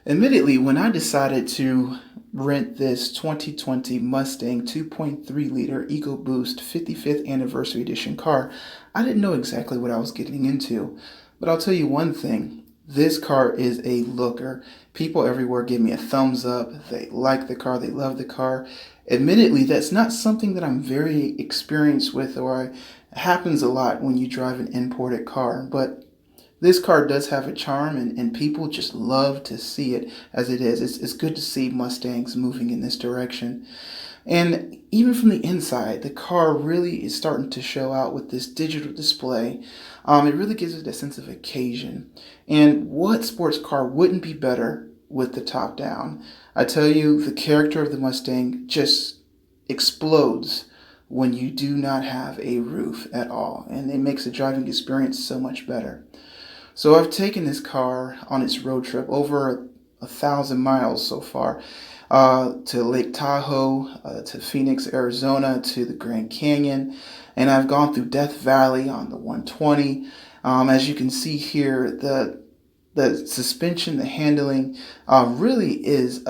Admittedly, when I decided to rent this 2020 Mustang 2.3-liter EcoBoost 55th Anniversary Edition car, I didn't know exactly what I was getting into. But I'll tell you one thing, this car is a looker. People everywhere give me a thumbs up. They like the car, they love the car. Admittedly, that's not something that I'm very experienced with, or happens a lot when you drive an imported car. But this car does have a charm, and people just love to see it as it is. It's good to see Mustangs moving in this direction. And even from the inside, the car really is starting to show out with this digital display. It really gives it a sense of occasion. And what sports car wouldn't be better with the top down? I tell you, the character of the Mustang just explodes when you do not have a roof at all. And it makes the driving experience so much better. So I've taken this car on its road trip over 1,000 miles so far, to Lake Tahoe, to Phoenix, Arizona, to the Grand Canyon, and I've gone through Death Valley on the 120. As you can see here, the suspension, the handling, really is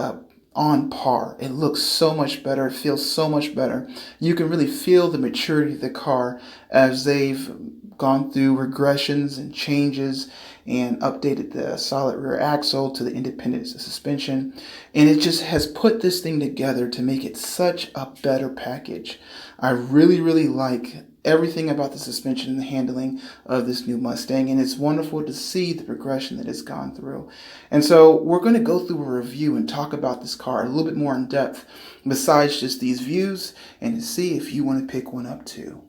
on par. It looks so much better. It feels so much better. You can really feel the maturity of the car as they've gone through regressions and changes and updated the solid rear axle to the independent suspension. And it just has put this thing together to make it such a better package. I really, really like everything about the suspension and the handling of this new Mustang, and it's wonderful to see the progression that it's gone through. And so we're going to go through a review and talk about this car a little bit more in depth besides just these views, and to see if you want to pick one up too.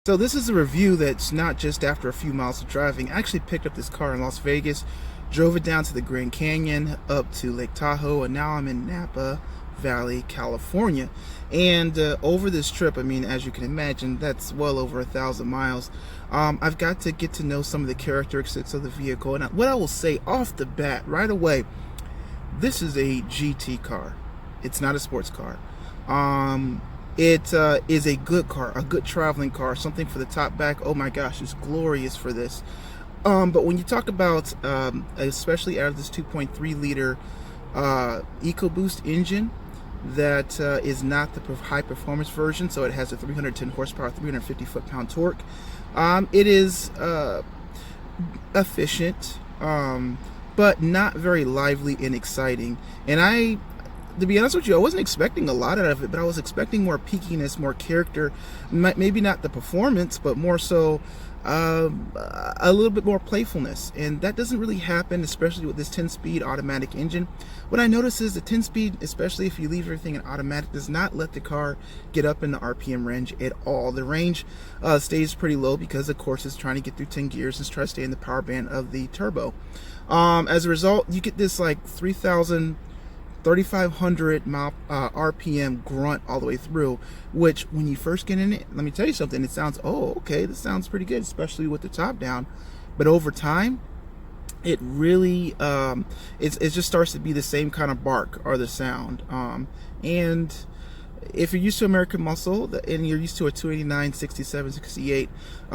So this is a review that's not just after a few miles of driving. I actually picked up this car in Las Vegas, drove it down to the Grand Canyon, up to Lake Tahoe, and now I'm in Napa Valley, California. And over this trip, I mean, as you can imagine, that's well over 1,000 miles. I've got to get to know some of the characteristics of the vehicle. And what I will say off the bat, right away, this is a GT car. It's not a sports car. It is a good car, a good traveling car, something for the top back. Oh my gosh, it's glorious for this. But when you talk about, especially out of this 2.3-liter EcoBoost engine, that is not the high performance version, so it has a 310 horsepower, 350 foot-pound torque. It is efficient, but not very lively and exciting. And to be honest with you, I wasn't expecting a lot out of it, but I was expecting more peakiness, more character. Maybe not the performance, but more so a little bit more playfulness. And that doesn't really happen, especially with this 10-speed automatic engine. What I notice is the 10-speed, especially if you leave everything in automatic, does not let the car get up in the RPM range at all. The range stays pretty low because, of course, it's trying to get through 10 gears and try to stay in the power band of the turbo. As a result, you get this like 3,500 mile RPM grunt all the way through, which when you first get in it, let me tell you something, it sounds, oh, okay, this sounds pretty good, especially with the top down. But over time, it really, it just starts to be the same kind of bark or the sound. And if you're used to American muscle and you're used to a 289, 67, 68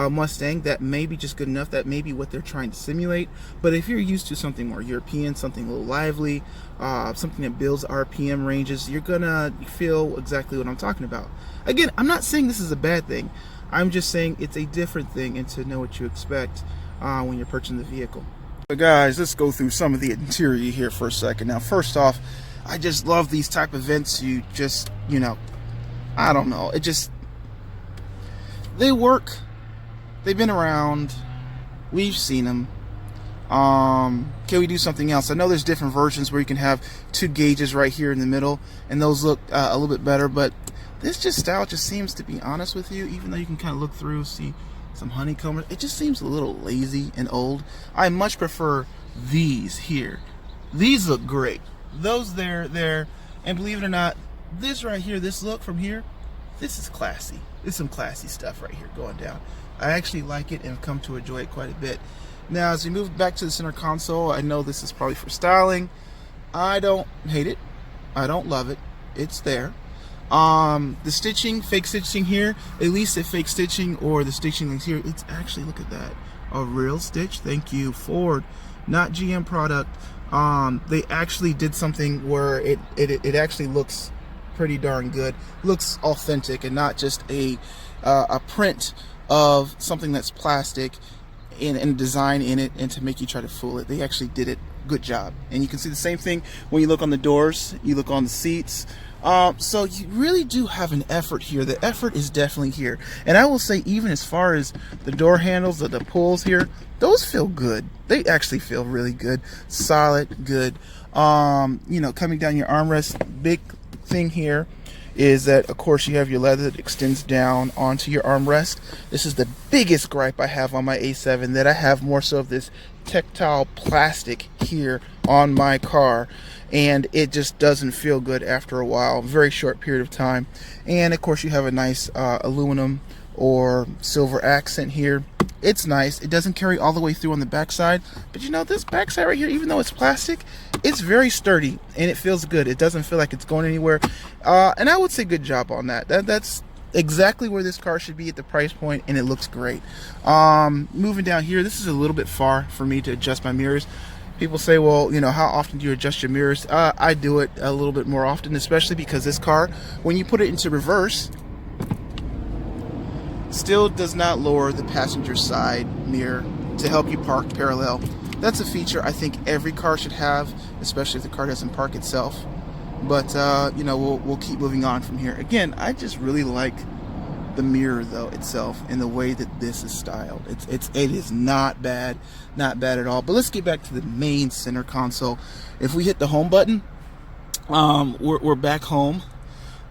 Mustang, that may be just good enough. That may be what they're trying to simulate. But if you're used to something more European, something a little lively, something that builds RPM ranges, you're gonna feel exactly what I'm talking about. Again, I'm not saying this is a bad thing. I'm just saying it's a different thing, and to know what you expect when you're purchasing the vehicle. So guys, let's go through some of the interior here for a second. Now, first off, I just love these type of vents. You just, you know, I don't know. It just, they work. They've been around. We've seen them. Can we do something else? I know there's different versions where you can have 2 gauges right here in the middle, and those look a little bit better. But this style just seems, to be honest with you, even though you can kind of look through, see some honeycomb, it just seems a little lazy and old. I much prefer these here. These look great. Those there, and believe it or not, this right here, this look from here, this is classy. There's some classy stuff right here going down. I actually like it and have come to enjoy it quite a bit. Now, as we move back to the center console, I know this is probably for styling. I don't hate it. I don't love it. It's there. The stitching, fake stitching here, at least the fake stitching or the stitching that's here, it's actually, look at that, A real stitch. Thank you, Ford, not GM product. They actually did something where it actually looks pretty darn good. Looks authentic and not just a print of something that's plastic and design in it and to make you try to fool it. They actually did it. Good job. And you can see the same thing when you look on the doors, you look on the seats. So you really do have an effort here. The effort is definitely here. And I will say, even as far as the door handles, the pulls here, those feel good. They actually feel really good. Solid, good. You know, coming down your armrest, big thing here is that, of course, you have your leather that extends down onto your armrest. This is the biggest gripe I have on my A7, that I have more so of this tactile plastic here on my car, and it just doesn't feel good after a while, very short period of time. And of course you have a nice aluminum or silver accent here. It's nice. It doesn't carry all the way through on the backside, but you know, this backside right here, even though it's plastic, it's very sturdy and it feels good. It doesn't feel like it's going anywhere, and I would say good job on that. That's exactly where this car should be at the price point, and it looks great. Moving down here, this is a little bit far for me to adjust my mirrors. People say, well, you know, how often do you adjust your mirrors? I do it a little bit more often, especially because this car, when you put it into reverse, still does not lower the passenger side mirror to help you park parallel. That's a feature I think every car should have, especially if the car doesn't park itself. But you know, we'll keep moving on from here. Again, I just really like the mirror though itself and the way that this is styled. It is not bad at all. But let's get back to the main center console. If we hit the home button, we're back home.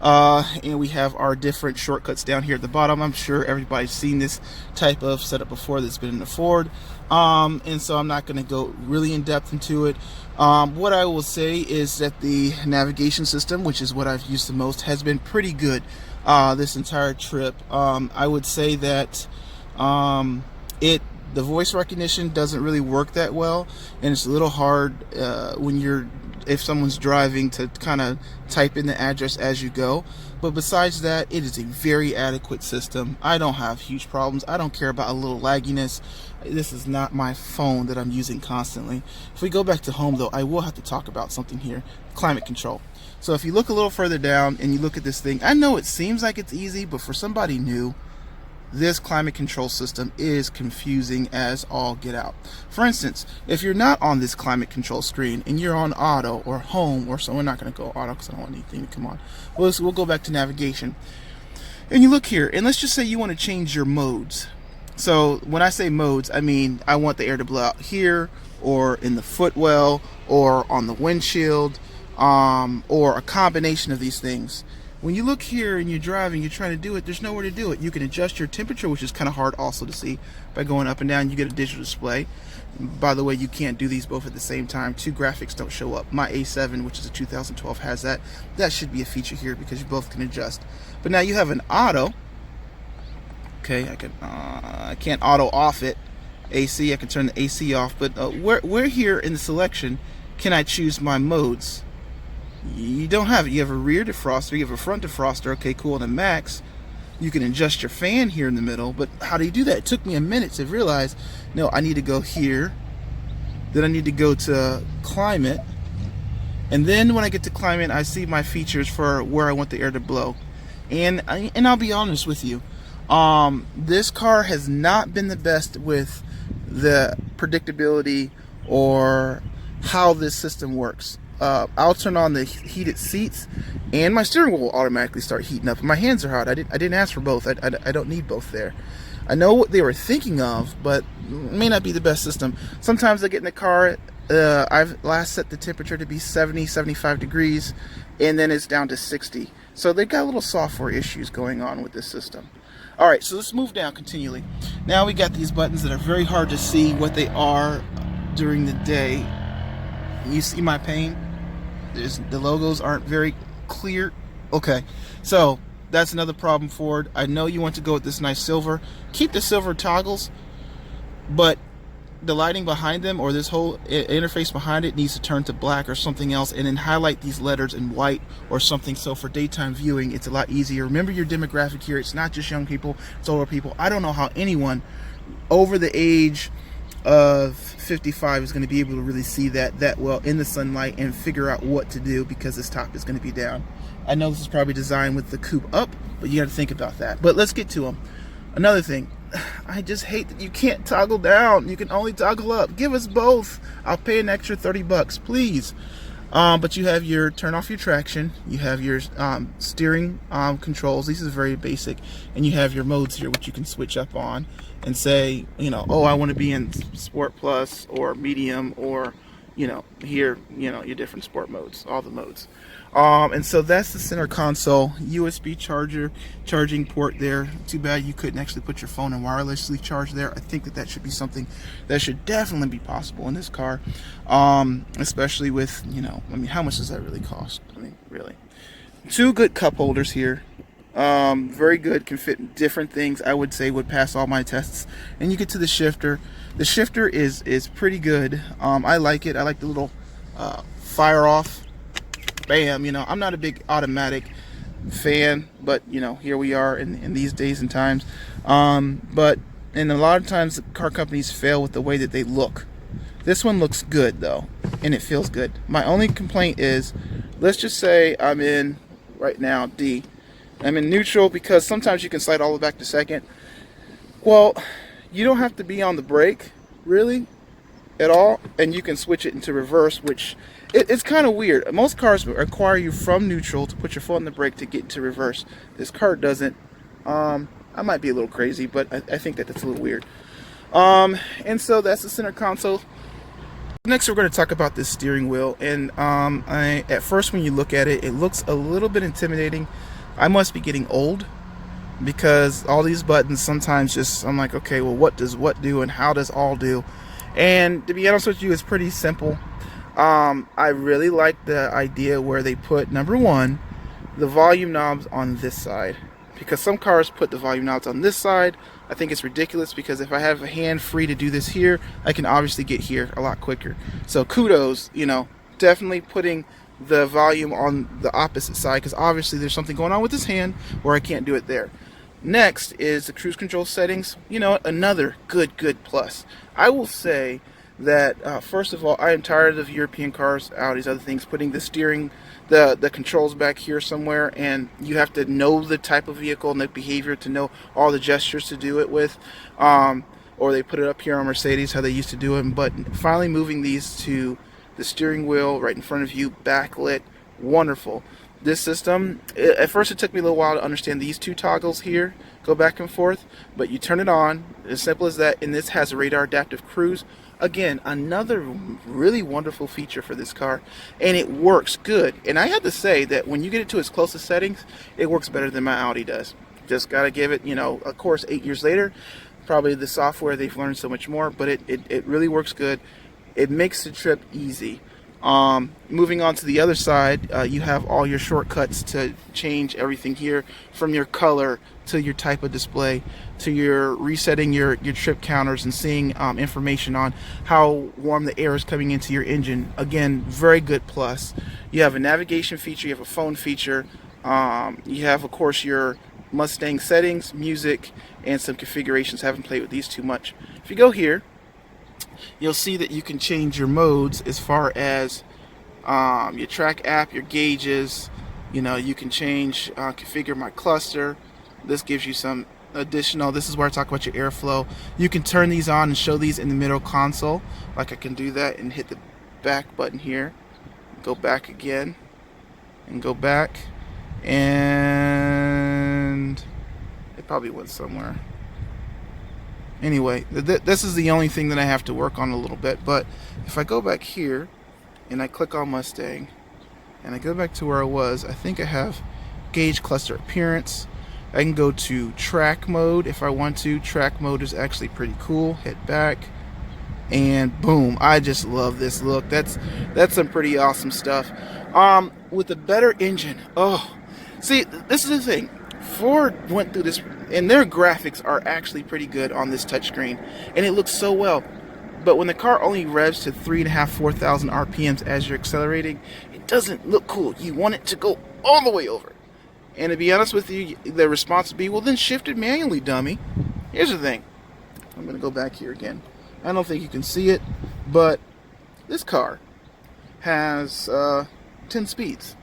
And we have our different shortcuts down here at the bottom. I'm sure everybody's seen this type of setup before that's been in the Ford. And so I'm not going to go really in depth into it. What I will say is that the navigation system, which is what I've used the most, has been pretty good this entire trip. I would say that the voice recognition doesn't really work that well, and it's a little hard if someone's driving to kind of type in the address as you go. But besides that, it is a very adequate system. I don't have huge problems. I don't care about a little lagginess. This is not my phone that I'm using constantly. If we go back to home though, I will have to talk about something here. Climate control. So if you look a little further down and you look at this thing, I know it seems like it's easy, but for somebody new, this climate control system is confusing as all get out. For instance, if you're not on this climate control screen and you're on auto or home, or so, we're not going to go auto because I don't want anything to come on. We'll go back to navigation. And you look here, and let's just say you want to change your modes. So when I say modes, I mean I want the air to blow out here, or in the footwell, or on the windshield, or a combination of these things. When you look here and you're driving, you're trying to do it, there's nowhere to do it. You can adjust your temperature, which is kind of hard also to see. By going up and down, you get a digital display. By the way, you can't do these both at the same time. Two graphics don't show up. My A7, which is a 2012, has that. That should be a feature here because you both can adjust. But now you have an auto. Okay, I can't auto off it. AC, I can turn the AC off. But where here in the selection can I choose my modes? You don't have it. You have a rear defroster, you have a front defroster. Okay, cool. And a max, you can adjust your fan here in the middle. But how do you do that? It took me a minute to realize, no, I need to go here, then I need to go to climate, and then when I get to climate, I see my features for where I want the air to blow. And I'll be honest with you, this car has not been the best with the predictability or how this system works. I'll turn on the heated seats and my steering wheel will automatically start heating up. My hands are hot. I didn't ask for both. I don't need both there. I know what they were thinking of, but it may not be the best system. Sometimes I get in the car, I've last set the temperature to be 70, 75 degrees, and then it's down to 60. So they've got little software issues going on with this system. Alright, so let's move down continually. Now we got these buttons that are very hard to see what they are during the day. You see my pain? The logos aren't very clear. Okay, so that's another problem, Ford. I know you want to go with this nice silver. Keep the silver toggles, but the lighting behind them, or this whole interface behind it, needs to turn to black or something else, and then highlight these letters in white or something, so for daytime viewing it's a lot easier. Remember your demographic here. It's not just young people, it's older people. I don't know how anyone over the age of 55 is going to be able to really see that well in the sunlight and figure out what to do, because this top is going to be down. I know this is probably designed with the coupe up, but you got to think about that. But let's get to them. Another thing, I just hate that you can't toggle down. You can only toggle up. Give us both. I'll pay an extra 30 bucks, please. But you have your turn off your traction, you have your steering controls. This is very basic, and you have your modes here, which you can switch up on and say, oh, I want to be in Sport Plus or Medium, or here, your different sport modes, all the modes. And so that's the center console. USB charging port there. Too bad you couldn't actually put your phone and wirelessly charge there. I think that should be something that should definitely be possible in this car, especially with, how much does that really cost? Really. Two good cup holders here. Very good, can fit different things. I would say would pass all my tests. And you get to the shifter. The shifter is pretty good. I like it. I like the little fire off, bam. I'm not a big automatic fan, but here we are in these days and times. But a lot of times car companies fail with the way that they look. This one looks good though, and it feels good. My only complaint is, let's just say I'm in right now D. I'm in neutral, because sometimes you can slide all the way back to second. Well, you don't have to be on the brake really at all, and you can switch it into reverse, which it's kind of weird. Most cars require you from neutral to put your foot on the brake to get into reverse. This car doesn't. I might be a little crazy, but I think that's a little weird. And so that's the center console. Next, we're going to talk about this steering wheel, and at first when you look at it, it looks a little bit intimidating. I must be getting old, because all these buttons sometimes I'm like, okay, well, what does what do and how does all do? And to be honest with you, it's pretty simple. I really like the idea where they put, number one, the volume knobs on this side, because some cars put the volume knobs on this side. I think it's ridiculous, because if I have a hand free to do this here, I can obviously get here a lot quicker. So kudos, definitely putting the volume on the opposite side, because obviously there's something going on with this hand where I can't do it there. Next is the cruise control settings. Another good plus. I will say that first of all, I am tired of European cars, Audis, other things, putting the steering, the controls back here somewhere, and you have to know the type of vehicle and the behavior to know all the gestures to do it with. Or they put it up here on Mercedes, how they used to do it. But finally moving these to the steering wheel right in front of you, backlit, wonderful. This system, at first it took me a little while to understand these two toggles here, go back and forth, but you turn it on, as simple as that, and this has a radar adaptive cruise. Again, another really wonderful feature for this car, and it works good. And I have to say that when you get it to its closest settings, it works better than my Audi does. Just gotta give it, of course, 8 years later, probably the software, they've learned so much more, but it really works good. It makes the trip easy. Moving on to the other side, you have all your shortcuts to change everything here, from your color to your type of display to your resetting your trip counters and seeing information on how warm the air is coming into your engine. Again, very good plus. You have a navigation feature, you have a phone feature, you have of course your Mustang settings, music, and some configurations. I haven't played with these too much. If you go here, you'll see that you can change your modes as far as your track app, your gauges. You can change, configure my cluster. This gives you some additional, this is where I talk about your airflow. You can turn these on and show these in the middle console. Like I can do that and hit the back button here. Go back again and go back. And it probably went somewhere. Anyway, this is the only thing that I have to work on a little bit. But if I go back here and I click on Mustang and I go back to where I was, I think I have gauge cluster appearance. I can go to track mode if I want to. Track mode is actually pretty cool. Hit back and boom, I just love this look. That's some pretty awesome stuff. With a better engine. Oh, see, this is the thing. Ford went through this, and their graphics are actually pretty good on this touchscreen, and it looks so well. But when the car only revs to 3,500, 4,000 RPMs as you're accelerating, it doesn't look cool. You want it to go all the way over. And to be honest with you, the response would be, well, then shift it manually, dummy. Here's the thing. I'm going to go back here again. I don't think you can see it, but this car has 10 speeds.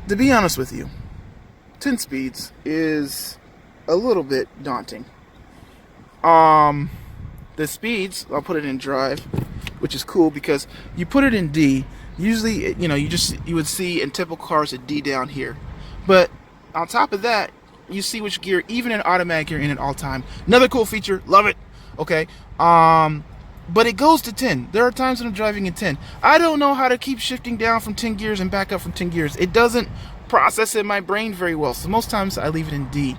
To be honest with you, 10 speeds is a little bit daunting. The speeds, I'll put it in drive, which is cool because you put it in D. Usually, you would see in typical cars a D down here, but on top of that, you see which gear, even in automatic, you're in at all time. Another cool feature, love it. Okay, but it goes to 10. There are times when I'm driving in 10. I don't know how to keep shifting down from 10 gears and back up from 10 gears. It doesn't process in my brain very well, so most times I leave it in D.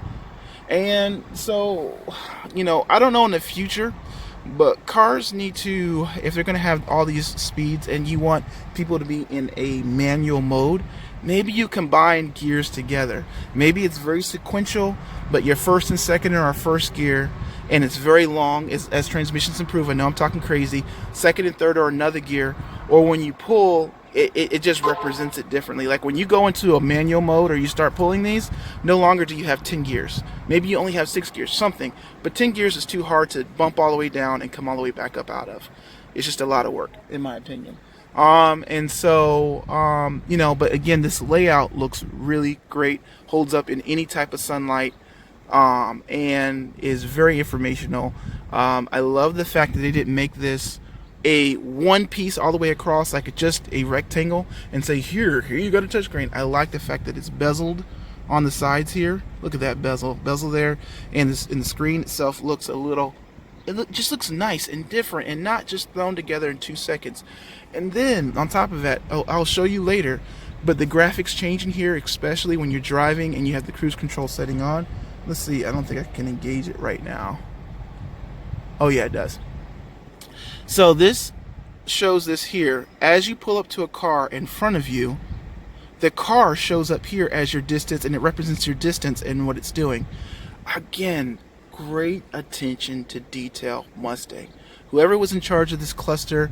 And so, I don't know in the future, but cars need to, if they're going to have all these speeds and you want people to be in a manual mode, maybe you combine gears together. Maybe it's very sequential, but your first and second are our first gear, and it's very long as transmissions improve. I know I'm talking crazy. Second and third are another gear, or when you pull, it just represents it differently. Like when you go into a manual mode or you start pulling these, no longer do you have 10 gears. Maybe you only have 6 gears, something. But 10 gears is too hard to bump all the way down and come all the way back up out of. It's just a lot of work, in my opinion. But again, this layout looks really great, holds up in any type of sunlight, and is very informational. I love the fact that they didn't make this a one piece all the way across, like just a rectangle, and say, here you got a touchscreen. I like the fact that it's bezeled on the sides here. Look at that bezel there, and the screen itself looks just looks nice and different and not just thrown together in 2 seconds. And then on top of that, I'll show you later, but the graphics changing here, especially when you're driving and you have the cruise control setting on. Let's see, I don't think I can engage it right now. Oh yeah, it does. So this shows this here. As you pull up to a car in front of you, the car shows up here as your distance, and it represents your distance and what it's doing. Again, great attention to detail, Mustang. Whoever was in charge of this cluster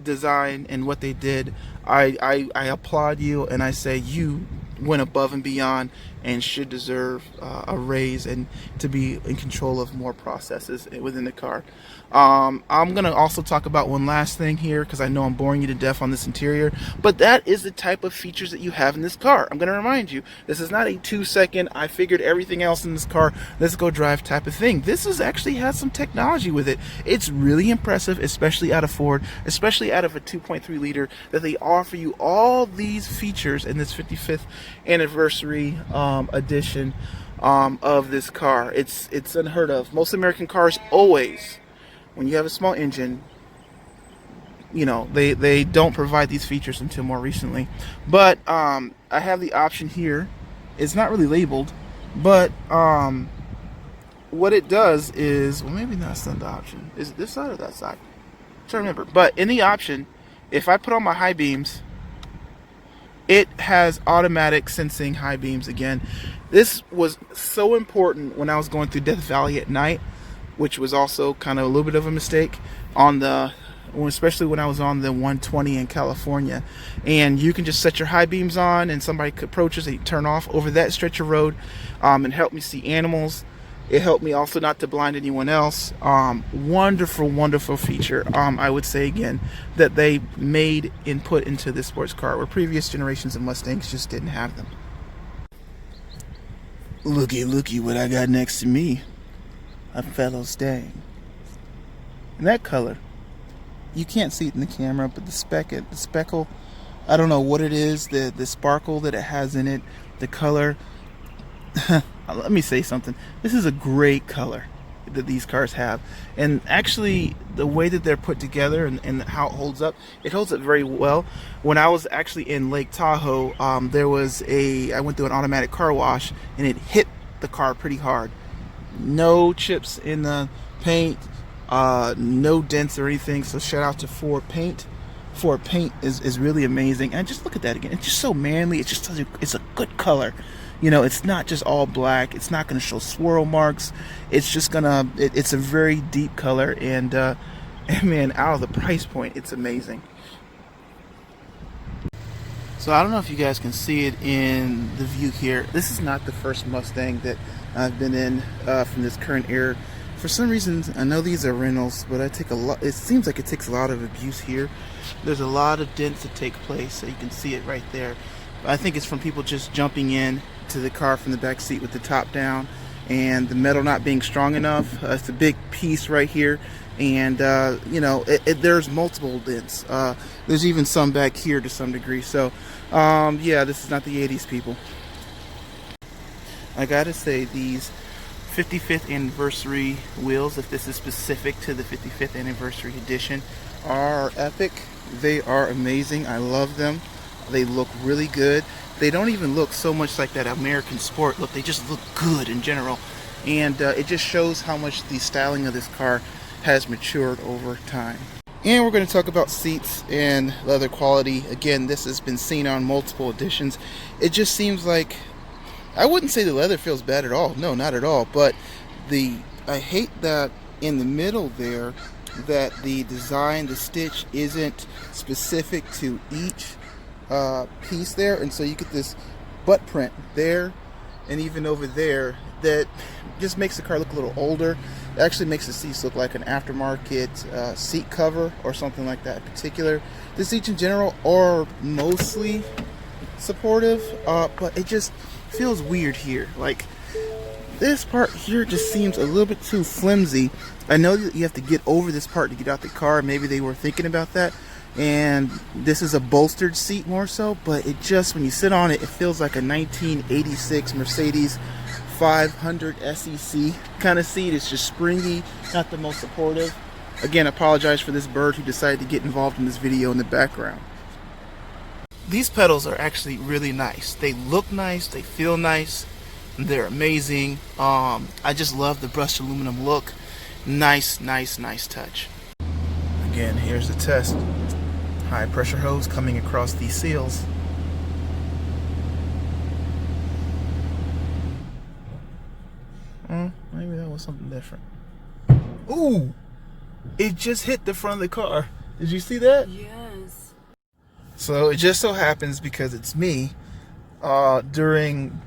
design and what they did, I applaud you, and I say you went above and beyond and should deserve a raise and to be in control of more processes within the car. I'm going to also talk about one last thing here because I know I'm boring you to death on this interior, but that is the type of features that you have in this car. I'm going to remind you, this is not a 2-second, I figured everything else in this car, let's go drive type of thing. This is actually has some technology with it. It's really impressive, especially out of Ford, especially out of a 2.3 liter, that they offer you all these features in this 55th anniversary edition of this car. It's unheard of. Most American cars always, when you have a small engine, they don't provide these features until more recently. But I have the option here. It's not really labeled, but what it does is, well, maybe that's not the option. Is it this side or that side? I'm trying to remember. But in the option, if I put on my high beams, it has automatic sensing high beams again. This was so important when I was going through Death Valley at night, which was also kind of a little bit of a mistake especially when I was on the 120 in California. And you can just set your high beams on, and somebody approaches, they turn off over that stretch of road, and help me see animals. It helped me also not to blind anyone else. Wonderful, wonderful feature. I would say again that they made and put into this sports car where previous generations of Mustangs just didn't have them. Looky what I got next to me. A fellow Stang. And that color, you can't see it in the camera, but the speckle, I don't know what it is, the sparkle that it has in it, the color. Let me say something. This is a great color that these cars have, and actually the way that they're put together and how it holds up very well. When I was actually in Lake Tahoe, I went through an automatic car wash, and it hit the car pretty hard. No chips in the paint, no dents or anything. So shout out to Ford Paint. Ford Paint is really amazing. And just look at that again. It's just so manly. It just tells you it's a good color. It's not just all black. It's not going to show swirl marks. It's just it's a very deep color, and man, out of the price point, it's amazing. So I don't know if you guys can see it in the view here. This is not the first Mustang that I've been in from this current era For some reason, I know these are rentals, but I take a lot. It seems like it takes a lot of abuse here. There's a lot of dents that take place, so you can see it right there. I think it's from people just jumping in to the car from the back seat with the top down, and the metal not being strong enough. It's a big piece right here, and you know, there's multiple dents. There's even some back here to some degree. So, yeah, this is not the 80s, people. I gotta say, these 55th anniversary wheels, if this is specific to the 55th anniversary edition, are epic. They are amazing. I love them. They look really good. They don't even look so much like that American Sport look. They just look good in general, and it just shows how much the styling of this car has matured over time. And we're going to talk about seats and leather quality. Again, this has been seen on multiple editions. It just seems like, I wouldn't say the leather feels bad at all. No, not at all. But I hate that in the middle there, that the design, the stitch isn't specific to each piece there, and so you get this butt print there and even over there that just makes the car look a little older. It actually makes the seats look like an aftermarket seat cover or something like that. In particular, the seats in general are mostly supportive, but it just feels weird here. Like, this part here just seems a little bit too flimsy. I know that you have to get over this part to get out the car. Maybe they were thinking about that, and this is a bolstered seat more so, but it just, when you sit on it, it feels like a 1986 Mercedes 500 SEC kind of seat. It's just springy, not the most supportive. Again, I apologize for this bird who decided to get involved in this video in the background. These pedals are actually really nice. They look nice, they feel nice, they're amazing. I just love the brushed aluminum look. Nice, nice, nice touch. Again, here's the test. High pressure hose coming across these seals. Maybe that was something different. Ooh! It just hit the front of the car. Did you see that? Yes. So it just so happens, because it's me, during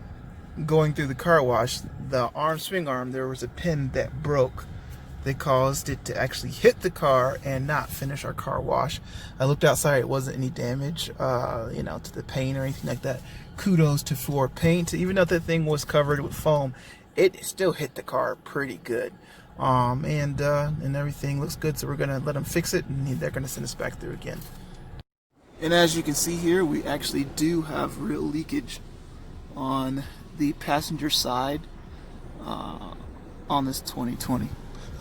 going through the car wash, the swing arm, there was a pin that broke. They caused it to actually hit the car and not finish our car wash. I looked outside, it wasn't any damage, you know, to the paint or anything like that. Kudos to Ford Paint. Even though that thing was covered with foam, it still hit the car pretty good. And everything looks good, so we're gonna let them fix it, and they're gonna send us back through again. And as you can see here, we actually do have real leakage on the passenger side on this 2020.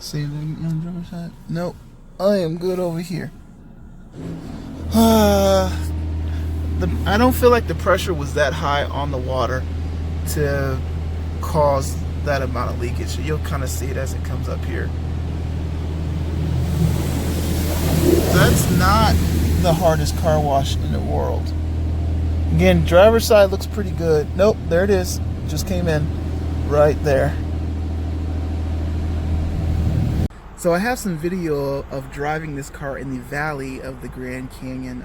See anything on the driver's side? Nope. I am good over here. I don't feel like the pressure was that high on the water to cause that amount of leakage. So you'll kind of see it as it comes up here. That's not the hardest car wash in the world. Again, driver's side looks pretty good. Nope, there it is. Just came in right there. So I have some video of driving this car in the valley of the Grand Canyon.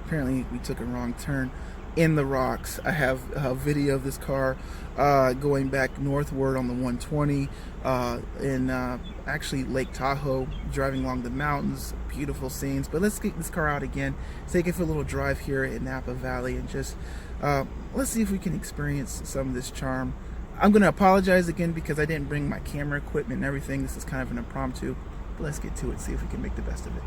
Apparently we took a wrong turn in the rocks. I have a video of this car going back northward on the 120 in actually Lake Tahoe, driving along the mountains. Beautiful scenes. But let's get this car out again, take it for a little drive here in Napa Valley, and just let's see if we can experience some of this charm. I'm going to apologize again because I didn't bring my camera equipment and everything. This is kind of an impromptu, but let's get to it, see if we can make the best of it.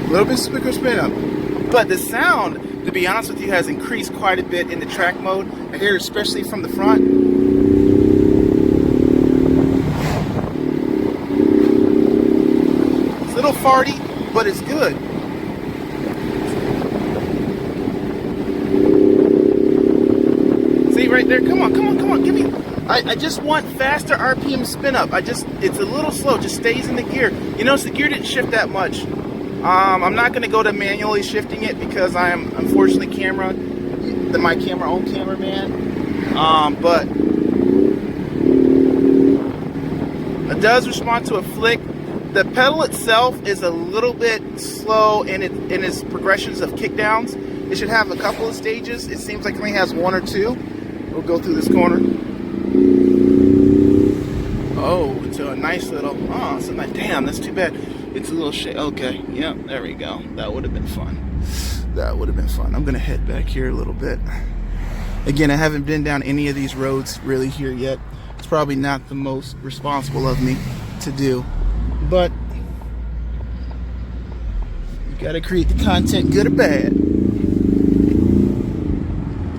A little bit quicker spin up. But the sound, to be honest with you, has increased quite a bit in the track mode. I hear it especially from the front. It's a little farty, but it's good. See right there? Come on, come on, come on, give me. I just want faster RPM spin up. It's a little slow, just stays in the gear. You notice the gear didn't shift that much. I'm not going to go to manually shifting it because I am unfortunately my own cameraman. But it does respond to a flick. The pedal itself is a little bit slow in its progressions of kickdowns. It should have a couple of stages. It seems like it only has one or two. We'll go through this corner. Oh, into a nice little, oh, it's a nice, damn, that's too bad. It's a little shade. Okay, yep, there we go. That would have been fun. That would have been fun. I'm going to head back here a little bit. Again, I haven't been down any of these roads really here yet. It's probably not the most responsible of me to do. But you got to create the content, good or bad.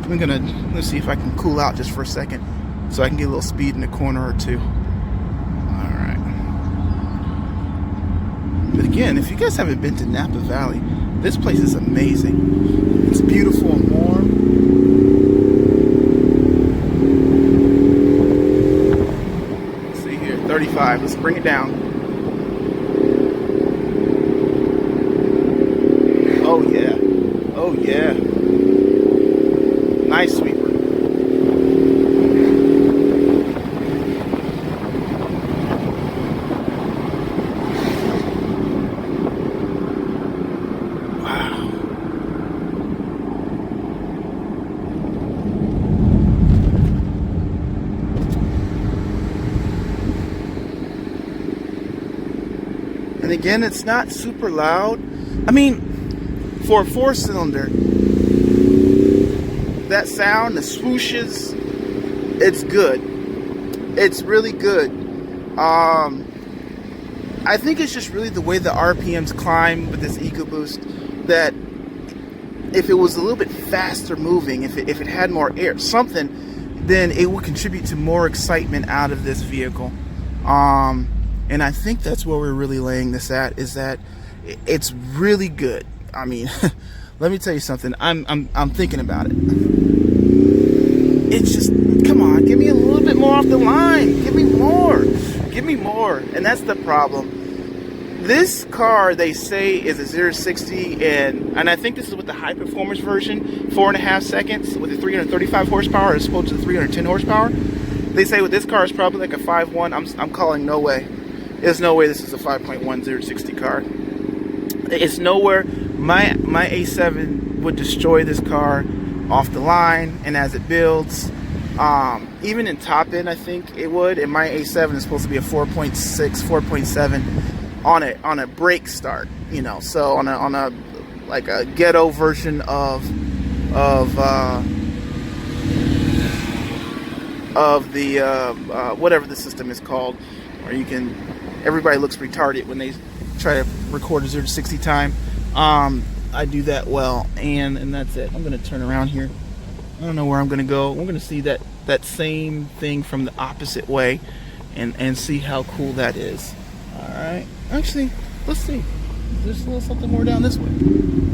I'm going to, let's see if I can cool out just for a second so I can get a little speed in a corner or two. But again, if you guys haven't been to Napa Valley, this place is amazing. It's beautiful and warm. Let's see here, 35. Let's bring it down. Oh yeah. Oh yeah. Nice sweeper. And again, it's not super loud. I mean, for a 4-cylinder, that sound, the swooshes, it's good. It's really good. I think it's just really the way the RPMs climb with this EcoBoost, that if it was a little bit faster moving, if it had more air, something, then it would contribute to more excitement out of this vehicle. And I think that's where we're really laying this at, is that it's really good. I mean, let me tell you something. I'm thinking about it. It's just, come on, give me a little bit more off the line. Give me more. Give me more. And that's the problem. This car, they say, is a 0-60, and I think this is with the high performance version, 4.5 seconds with the 335 horsepower as opposed to the 310 horsepower. They say with this car is probably like a 5.1. I'm calling no way. There's no way this is a 5.1 0-60 car. It's nowhere. My A7 would destroy this car off the line, and as it builds, even in top end, I think it would. And my A7 is supposed to be a 4.6, 4.7 on a brake start. You know, so on a like a ghetto version of the whatever the system is called, where you can. Everybody looks retarded when they try to record a 0-60 time. I do that well, and that's it. I'm gonna turn around here. I don't know where I'm gonna go. We're gonna see that same thing from the opposite way, and see how cool that is. All right. Actually, let's see. There's a little something more down this way.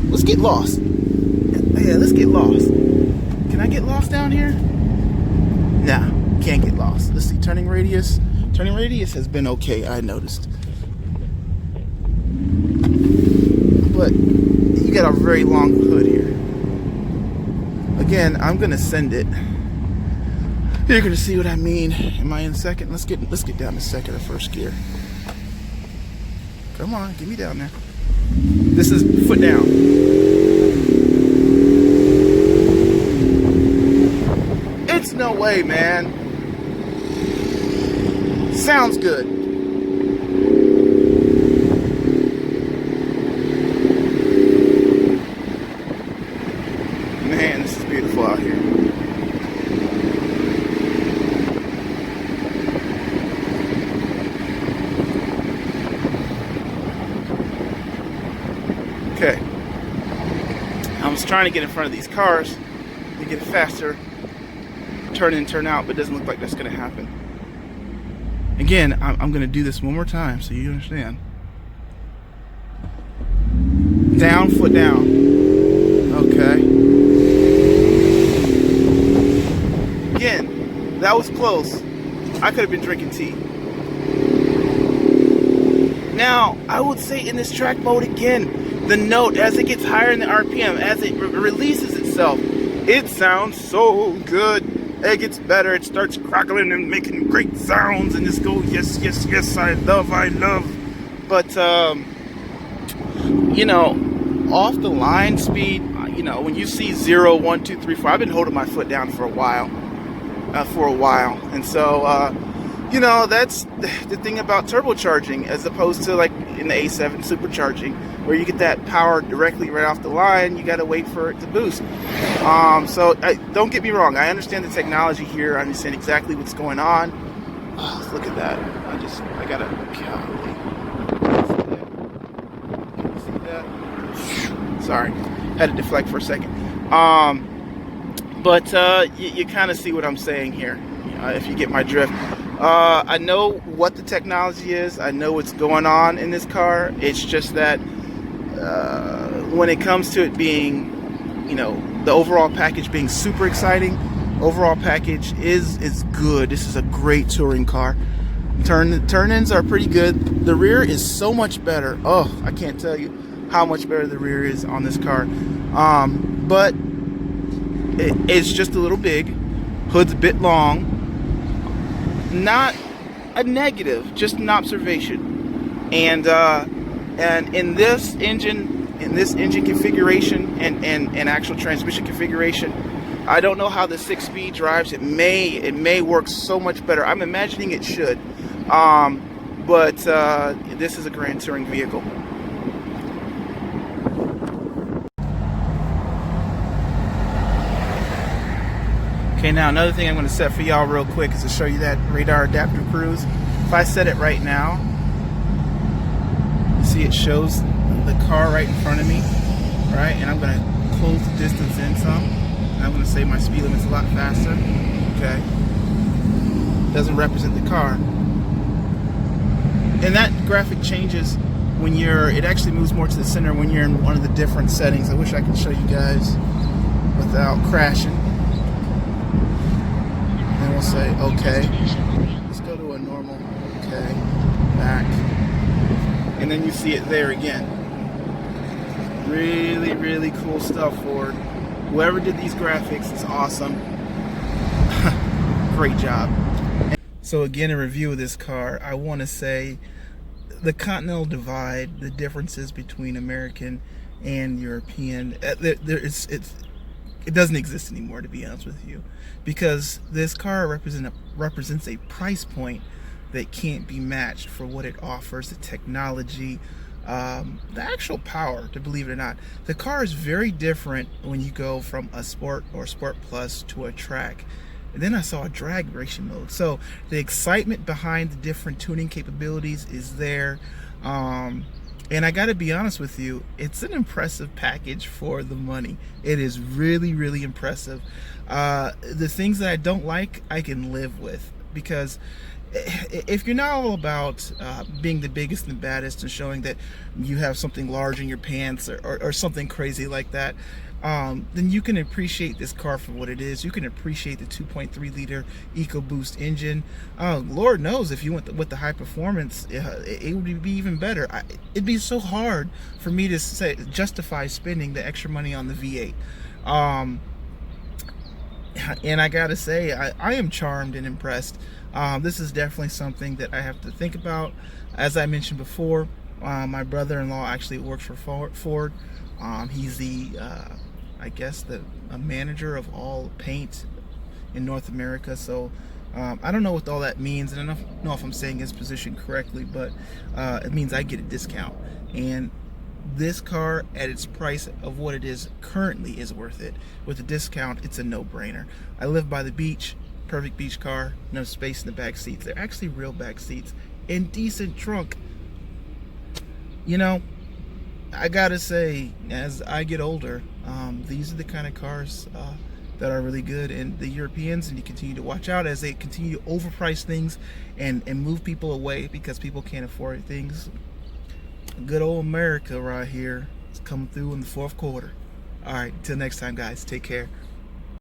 Let's get lost. Yeah, let's get lost. Can I get lost down here? Nah, can't get lost. Let's see. Turning radius. Turning radius has been okay, I noticed. But you got a very long hood here. Again, I'm gonna send it. You're gonna see what I mean. Am I in second? Let's get down to second or first gear. Come on, get me down there. This is foot down. It's no way, man. Sounds good. Man, this is beautiful out here. Okay. I was trying to get in front of these cars to get faster, turn in, turn out, but it doesn't look like that's going to happen. Again, I'm going to do this one more time so you understand. Down, foot down. Okay. Again, that was close. I could have been drinking tea. Now, I would say in this track mode again, the note, as it gets higher in the RPM, as it releases itself, it sounds so good. It gets better. It starts crackling and making great sounds, and just go, yes, yes, yes, I love. But, you know, off the line speed, you know, when you see 0, 1, 2, 3, 4, I've been holding my foot down for a while. And so, you know, that's the thing about turbocharging as opposed to like in the A7 supercharging, where you get that power directly right off the line. You got to wait for it to boost. So don't get me wrong. I understand the technology here. I understand exactly what's going on. Oh, look at that. I gotta, can you see that? Sorry, had to deflect for a second. But you kind of see what I'm saying here, if you get my drift. I know what the technology is. I know what's going on in this car. It's just that when it comes to it being, you know, the overall package being super exciting, overall package is good. This is a great touring car. Turn-ins are pretty good. The rear is so much better. Oh, I can't tell you how much better the rear is on this car. But it's just a little big. Hood's a bit long. Not a negative, just an observation. And in this engine configuration and actual transmission configuration, I don't know how the 6-speed drives. It may work so much better. I'm imagining it should. But this is a grand touring vehicle. Okay, now another thing I'm going to set for y'all real quick is to show you that radar adaptive cruise. If I set it right now, you see it shows the car right in front of me, right? And I'm going to close the distance in some. And I'm going to say my speed limit's a lot faster. Okay. Doesn't represent the car. And that graphic changes when it actually moves more to the center when you're in one of the different settings. I wish I could show you guys without crashing. And we'll say, okay. Let's go to a normal, okay, back. And then you see it there again. Really, really cool stuff, Ford. Whoever did these graphics is awesome. Great job. So again, a review of this car, I want to say the Continental Divide, the differences between American and European, it doesn't exist anymore, to be honest with you, because this car represents a price point that can't be matched for what it offers, the technology, the actual power, to believe it or not. The car is very different when you go from a Sport or Sport Plus to a track. And then I saw a drag racing mode. So the excitement behind the different tuning capabilities is there. And I gotta be honest with you, it's an impressive package for the money. It is really, really impressive. The things that I don't like, I can live with, because if you're not all about being the biggest and baddest and showing that you have something large in your pants or something crazy like that, then you can appreciate this car for what it is. You can appreciate the 2.3 liter EcoBoost engine. Lord knows if you went with the high performance, it would be even better. It'd be so hard for me to justify spending the extra money on the V8. And I gotta say, I am charmed and impressed. This is definitely something that I have to think about. As I mentioned before, my brother-in-law actually works for Ford. He's the I guess a manager of all paint in North America. So I don't know what all that means, and I don't know if I'm saying his position correctly, but it means I get a discount. And this car, at its price of what it is currently, is worth it. With a discount, it's a no-brainer. I live by the beach, perfect beach car, no space in the back seats. They're actually real back seats and decent trunk. You know, I gotta say, as I get older, these are the kind of cars that are really good. And the Europeans, and you continue to watch out as they continue to overprice things and move people away because people can't afford things. Good old America right here is coming through in the fourth quarter. All right, till next time, guys. Take care.